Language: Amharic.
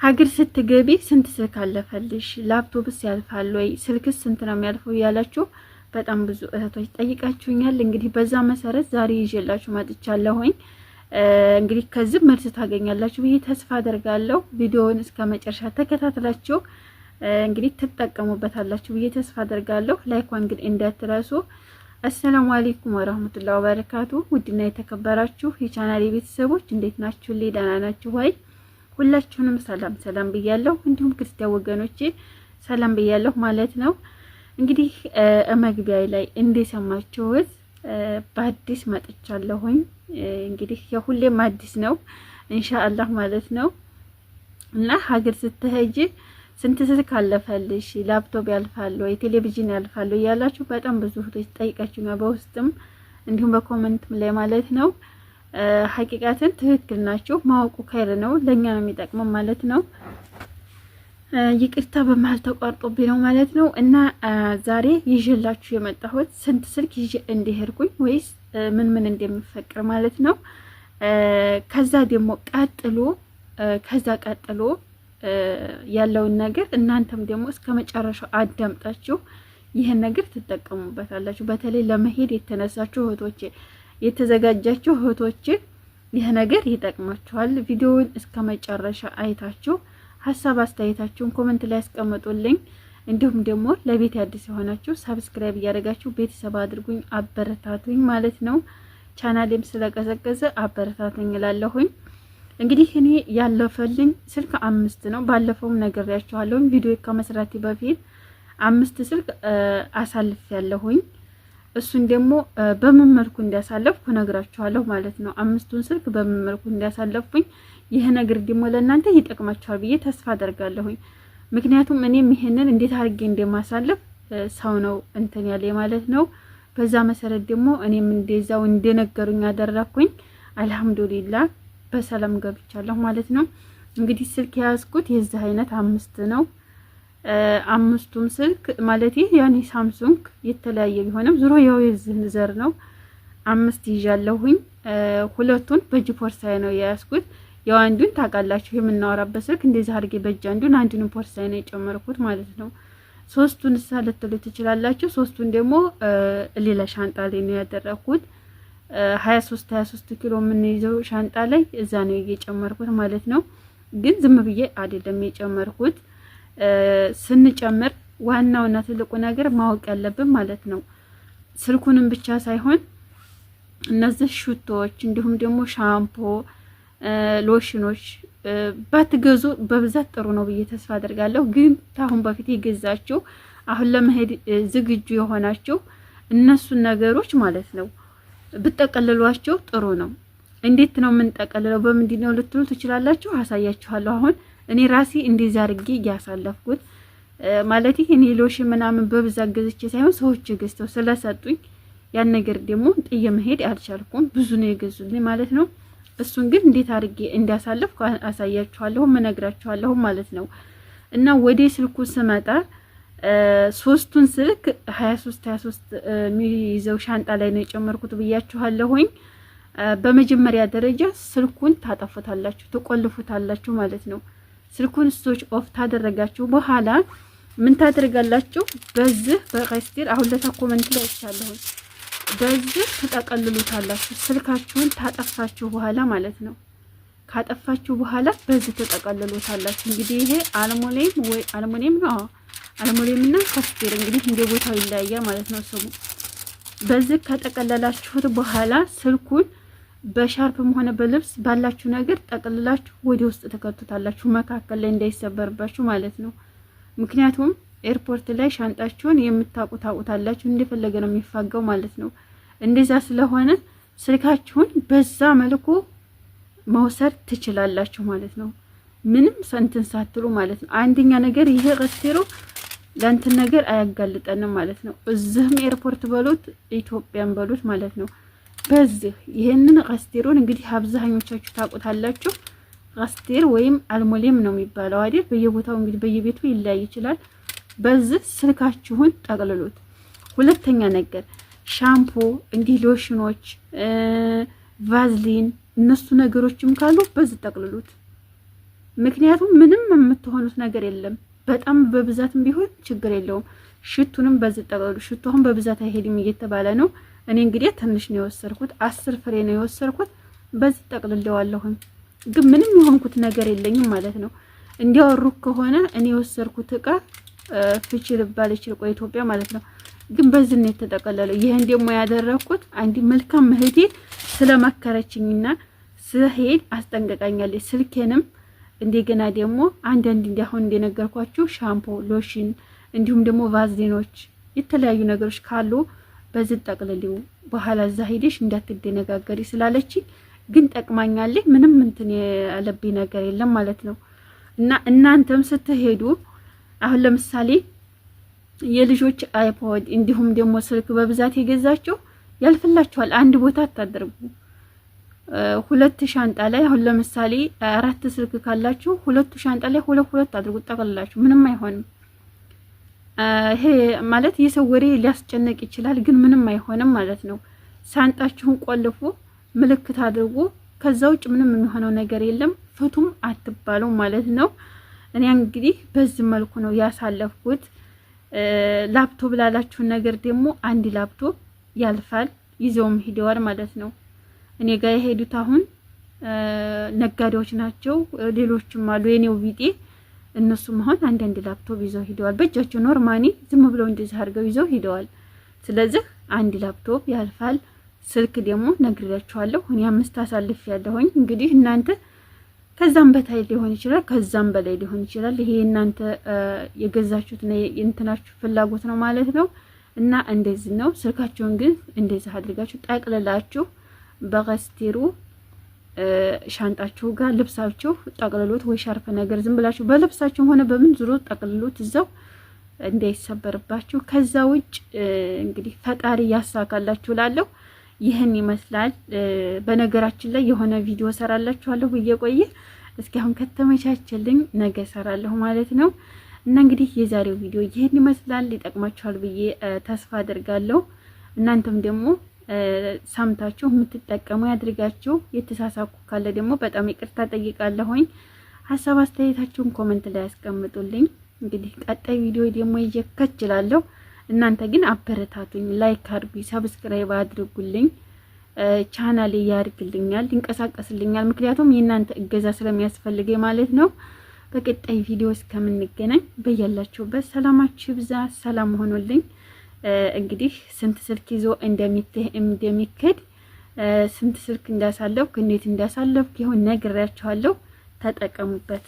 ሀገር ስትገቢ ስንት ስልክ አለፈልሽ? ላፕቶፕስ ያልፋል ወይ? ስልክስ ስንት ነው የሚያልፈው? እያላችሁ በጣም ብዙ እህቶች ጠይቃችሁኛል። እንግዲህ በዛ መሰረት ዛሬ ይዤላችሁ መጥቻለሁኝ። እንግዲህ ከዚህ መልስ ታገኛላችሁ ብዬ ተስፋ አደርጋለሁ። ቪዲዮውን እስከ መጨረሻ ተከታትላችሁ እንግዲህ ትጠቀሙበታላችሁ ብዬ ተስፋ አደርጋለሁ። ላይኳን ግን እንዳትረሱ። አሰላሙ አለይኩም ወራህመቱላሂ ወበረካቱ። ውድና የተከበራችሁ የቻናሌ ቤተሰቦች እንዴት ናችሁ? ደህና ናችሁ ወይ? ሁላችሁንም ሰላም ብያለሁ። እንዲሁም ክርስቲያን ወገኖቼ ሰላም ብያለሁ ማለት ነው። እንግዲህ መግቢያ ላይ እንደሰማችሁት በአዲስ መጥቻለሁኝ። እንግዲህ የሁሌም አዲስ ነው ኢንሻአላህ ማለት ነው። እና ሀገር ስትሄጂ ስንት ስልክ አለፈልሽ? ላፕቶፕ ያልፋል ወይ? ቴሌቪዥን ያልፋል ወይ? ያላችሁ በጣም ብዙ እህቶች ጠይቃችሁኛል፣ በውስጥም እንዲሁም በኮሜንትም ላይ ማለት ነው። ሀቂቃትን ትክክል ናቸው። ማወቁ ከይር ነው፣ ለኛ ነው የሚጠቅመው ማለት ነው። ይቅርታ በመሀል ተቋርጦብኝ ነው ማለት ነው። እና ዛሬ ይዤላችሁ የመጣሁት ስንት ስልክ ይዤ እንደሄድኩኝ ወይስ ምን እንደሚፈቅር ማለት ነው። ከዛ ደግሞ ቀጥሎ ያለውን ነገር እናንተም ደግሞ እስከ መጨረሻው አዳምጣችሁ ይህን ነገር ትጠቀሙበታላችሁ። በተለይ ለመሄድ የተነሳችሁ እህቶቼ፣ የተዘጋጃችሁ እህቶቼ ይህ ነገር ይጠቅማችኋል። ቪዲዮውን እስከ መጨረሻ አይታችሁ ሀሳብ አስተያየታችሁን ኮሜንት ላይ ያስቀምጡልኝ። እንዲሁም ደግሞ ለቤት አዲስ የሆናችሁ ሰብስክራይብ እያደረጋችሁ ቤተሰብ አድርጉኝ፣ አበረታቱኝ ማለት ነው። ቻናሌም ስለቀዘቀዘ አበረታቱኝ እላለሁኝ። እንግዲህ እኔ ያለፈልኝ ስልክ 5 ነው። ባለፈውም ነግሬያችኋለሁ ቪዲዮ ከመስራቴ በፊት 5 ስልክ አሳልፍ ያለሁኝ። እሱን ደግሞ በምን መልኩ እንዳሳለፍኩ ነግራችኋለሁ ማለት ነው። 5ቱን ስልክ በምን መልኩ እንዳሳለፍኩኝ ይሄ ነገር ደግሞ ለእናንተ ይጠቅማችኋል ብዬ ተስፋ አደርጋለሁኝ። ምክንያቱም እኔም ይሄንን እንዴት አድርጌ እንደማሳለፍ ሰው ነው እንትን ያለ ማለት ነው። በዛ መሰረት ደግሞ እኔም እንደዛው እንደነገሩኝ አደረኩኝ። አልহামዱሊላህ በሰላም ገብቻለሁ ማለት ነው። እንግዲህ ስልክ ያዝኩት የዚህ አይነት 5 ነው። 5ቱም ስልክ ማለት ያኔ ሳምሱንግ የተለያየ ቢሆንም ዙሮ ያው የዚህ ዘር ነው። 5 ይዣለሁኝ። 2ቱን በእጅ ፖርሳዬ ነው የያዝኩት። ያው አንዱን ታውቃላችሁ የምናወራበት ስልክ እንደዚህ አድርጌ በእጅ አንዱን ፖርሳዬ ነው የጨመርኩት ማለት ነው። 3ቱን ልትሉ ትችላላችሁ። 3ቱን ደግሞ ሌላ ሻንጣ ላይ ነው ያደረኩት። 23 ኪሎ የምንይዘው ሻንጣ ላይ እዛ ነው የጨመርኩት ማለት ነው። ግን ዝም ብዬ አይደለም የጨመርኩት። ስንጨምር ዋናውና ትልቁ ነገር ማወቅ ያለብን ማለት ነው ስልኩንም ብቻ ሳይሆን እነዚህ ሽቶዎች እንዲሁም ደግሞ ሻምፖ፣ ሎሽኖች ባትገዙ በብዛት ጥሩ ነው ብዬ ተስፋ አደርጋለሁ። ግን ታሁን በፊት የገዛችሁ አሁን ለመሄድ ዝግጁ የሆናችሁ እነሱን ነገሮች ማለት ነው ብትጠቀልሏቸው ጥሩ ነው። እንዴት ነው የምንጠቀልለው በምንድን ነው ልትሉ ትችላላችሁ። አሳያችኋለሁ። አሁን እኔ ራሴ እንደዛ አድርጌ ያሳለፍኩት ማለት እኔ ሎሽን ምናምን በብዛት ገዝቼ ሳይሆን ሰዎች ገዝተው ስለሰጡኝ ያን ነገር ደግሞ ጥዬ መሄድ አልቻልኩም። ብዙ ነው የገዙልኝ ማለት ነው። እሱን ግን እንዴት አድርጌ እንዳሳለፍኩ አሳያችኋለሁ፣ እነግራችኋለሁ ማለት ነው። እና ወደ ስልኩ ስመጣ 3ቱን ስልክ 23 የሚይዘው ሻንጣ ላይ ነው የጨመርኩት ብያችኋለሁኝ። በመጀመሪያ ደረጃ ስልኩን ታጠፉታላችሁ፣ ትቆልፉታላችሁ ማለት ነው። ስልኩን ስዊች ኦፍ ታደረጋችሁ በኋላ ምን ታደርጋላችሁ? በዚህ በቀስቲር አሁን ለታኮመንት ላይ ይቻላል። በዚህ ተጠቀልሉታላችሁ። ስልካችሁን ታጠፋችሁ በኋላ ማለት ነው። ካጠፋችሁ በኋላ በዚህ ተጠቀልሉታላችሁ። እንግዲህ ይሄ አልሙኒየም ነው። አልሙኒየምና ቀስቲር እንግዲህ እንደ ቦታው ይለያያል ማለት ነው ስሙ። በዚህ ከጠቀለላችሁት በኋላ ስልኩን በሻርፕም ሆነ በልብስ ባላችሁ ነገር ጠቅልላችሁ ወደ ውስጥ ተከቱታላችሁ፣ መካከል ላይ እንዳይሰበርባችሁ ማለት ነው። ምክንያቱም ኤርፖርት ላይ ሻንጣችሁን የምታቁታላችሁ እንደፈለገ ነው የሚፋጋው ማለት ነው። እንደዛ ስለሆነ ስልካችሁን በዛ መልኩ መውሰድ ትችላላችሁ ማለት ነው። ምንም ሰንትን ሳትሉ ማለት ነው። አንደኛ ነገር ይሄ ቀስቲሩ ለእንትን ነገር አያጋልጠንም ማለት ነው። እዚህም ኤርፖርት በሉት ኢትዮጵያን በሉት ማለት ነው። በዚህ ይሄንን ቀስቲሩን እንግዲህ አብዛኞቻችሁ ታውቁታላችሁ። ቀስቲር ወይም አልሙኒየም ነው የሚባለው አይደል? በየቦታው እንግዲህ በየቤቱ ይለያይ ይችላል። በዚህ ስልካችሁን ጠቅልሉት። ሁለተኛ ነገር ሻምፖ፣ እንዲህ ሎሽኖች፣ ቫዝሊን እነሱ ነገሮችም ካሉ በዚህ ጠቅልሉት። ምክንያቱም ምንም የምትሆኑት ነገር የለም። በጣም በብዛትም ቢሆን ችግር የለውም። ሽቱንም በዚህ ጠቅልሉ። ሽቱ አሁን በብዛት አይሄድም እየተባለ ነው። እኔ እንግዲህ ትንሽ ነው የወሰድኩት፣ 10 ፍሬ ነው የወሰድኩት። በዚህ ጠቅልለዋለሁኝ። ግን ምንም የሆንኩት ነገር የለኝም ማለት ነው። እንዲያወሩ ከሆነ እኔ የወሰድኩት እቃ ፍቺ ልባል ይችላል ቆይ ኢትዮጵያ ማለት ነው። ግን በዚህ ነው የተጠቀለለው። ይሄን ደግሞ ያደረኩት አንዲ መልካም እህቴ ስለመከረችኝና ስሄድ አስጠንቀቃኛለች። ስልኬንም እንደገና ደግሞ አንዳንድ እንዲያሁን እንደነገርኳችሁ ሻምፖ፣ ሎሽን እንዲሁም ደግሞ ቫዝሊኖች የተለያዩ ነገሮች ካሉ በዚህ ጠቅልሊው በኋላ እዛ ሄደሽ እንዳትደነጋገሪ ስላለች ግን ጠቅማኛለች። ምንም እንትን ያለብኝ ነገር የለም ማለት ነው። እና እናንተም ስትሄዱ አሁን ለምሳሌ የልጆች አይፖድ እንዲሁም ደግሞ ስልክ በብዛት የገዛችሁ ያልፍላችኋል። አንድ ቦታ አታደርጉ። 2 ሻንጣ ላይ አሁን ለምሳሌ 4 ስልክ ካላችሁ 2 ሻንጣ ላይ 2 አድርጉ ጠቅልላችሁ። ምንም አይሆንም። ይሄ ማለት የሰው ወሬ ሊያስጨንቅ ይችላል፣ ግን ምንም አይሆንም ማለት ነው። ሻንጣችሁን ቆልፉ፣ ምልክት አድርጉ። ከዛ ውጭ ምንም የሚሆነው ነገር የለም። ፍቱም አትባሉ ማለት ነው። እኔ እንግዲህ በዚህ መልኩ ነው ያሳለፍኩት። ላፕቶፕ ላላችሁን ነገር ደግሞ አንድ ላፕቶፕ ያልፋል፣ ይዘውም ሂደዋል ማለት ነው። እኔ ጋር የሄዱት አሁን ነጋዴዎች ናቸው፣ ሌሎችም አሉ የኔው ቢጤ። እነሱም አሁን አንድ ላፕቶፕ ይዘው ሂደዋል። በእጃቸው ኖርማኒ ዝም ብለው እንደዚህ አድርገው ይዘው ሂደዋል። ስለዚህ አንድ ላፕቶፕ ያልፋል። ስልክ ደግሞ ነግሬያችኋለሁ። እኔ 5 አሳልፍ ያለሁኝ። እንግዲህ እናንተ ከዛም በታይ ሊሆን ይችላል፣ ከዛም በላይ ሊሆን ይችላል። ይሄ እናንተ የገዛችሁት ነው የእንትናችሁ ፍላጎት ነው ማለት ነው። እና እንደዚህ ነው። ስልካችሁን ግን እንደዚህ አድርጋችሁ ጠቅልላችሁ በቀስቲሩ ሻንጣችሁ ጋር ልብሳችሁ ጠቅልሉት፣ ወይ ሻርፕ ነገር ዝም ብላችሁ በልብሳችሁ ሆነ በምን ዙሮ ጠቅልሉት እዛው እንዳይሰበርባችሁ። ከዛ ውጭ እንግዲህ ፈጣሪ ያሳካላችሁ እላለሁ። ይህን ይመስላል። በነገራችን ላይ የሆነ ቪዲዮ ሰራላችኋለሁ ብዬ እስኪ አሁን ከተመቻቸልኝ ነገ ሰራለሁ ማለት ነው። እና እንግዲህ የዛሬው ቪዲዮ ይህን ይመስላል። ይጠቅማችኋል ብዬ ተስፋ አደርጋለሁ። እናንተም ደግሞ ሰምታችሁ የምትጠቀሙ ያድርጋችሁ። የተሳሳኩ ካለ ደግሞ በጣም ይቅርታ ጠይቃለሁኝ። ሀሳብ አስተያየታችሁን ኮሜንት ላይ ያስቀምጡልኝ። እንግዲህ ቀጣይ ቪዲዮ ደግሞ ይከችላለሁ። እናንተ ግን አበረታቱኝ፣ ላይክ አድርጉ፣ ሰብስክራይብ አድርጉልኝ። ቻናሌ ያድግልኛል፣ ይንቀሳቀስልኛል። ምክንያቱም የእናንተ እገዛ ስለሚያስፈልገኝ ማለት ነው። በቀጣይ ቪዲዮ እስከምንገናኝ በያላችሁበት ሰላማችሁ ይብዛ። ሰላም ሆኖልኝ እንግዲህ ስንት ስልክ ይዞ እንደሚከድ ስንት ስልክ እንዳሳለፍኩ እንዴት እንዳሳለፍኩ ይሁን ነግሬያችኋለሁ። ተጠቀሙበት።